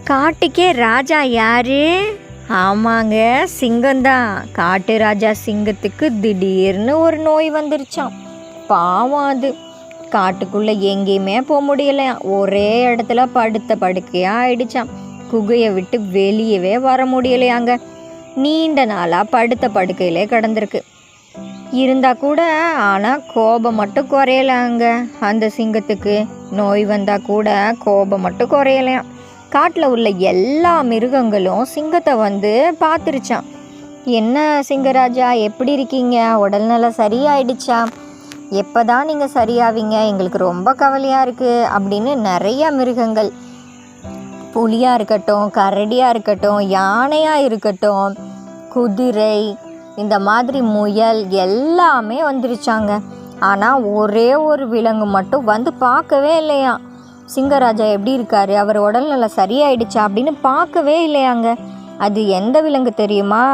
காட்டுக்கே ராஜா யாரு? ஆமாங்க, சிங்கம்தான். காட்டு ராஜா சிங்கத்துக்கு திடீர்னு ஒரு நோய் வந்துருச்சான். பாவம், அது காட்டுக்குள்ளே எங்கேயுமே போக முடியலையாம். ஒரே இடத்துல படுத்த படுக்கையாக ஆயிடுச்சான். குகையை விட்டு வெளியவே வர முடியலையாங்க. நீண்ட நாளாக படுத்த படுக்கையிலே கிடந்திருக்கு. இருந்தால் கூட ஆனால் கோபம் மட்டும் குறையலாங்க. அந்த சிங்கத்துக்கு நோய் வந்தால் கூட கோபம் மட்டும் குறையலையாம். காட்டில் உள்ள எல்லா மிருகங்களும் சிங்கத்தை வந்து பார்த்துருச்சான். என்ன சிங்கராஜா, எப்படி இருக்கீங்க? உடல்நலம் சரியாயிடுச்சா? எப்போ தான் நீங்கள் சரியாவீங்க? எங்களுக்கு ரொம்ப கவலையாக இருக்குது அப்படின்னு நிறைய மிருகங்கள், புலியாக இருக்கட்டும், கரடியாக இருக்கட்டும், யானையாக இருக்கட்டும், குதிரை, இந்த மாதிரி முயல் எல்லாமே வந்துருச்சாங்க. ஆனால் ஒரே ஒரு விலங்கு மட்டும் வந்து பார்க்கவே இல்லையா. சிங்கராஜா எப்படி இருக்காரு, அவர் உடல்நலம் சரியாயிடுச்சா அப்படின்னு பார்க்கவே இல்லையாங்க. அது எந்த விலங்கு தெரியுமா?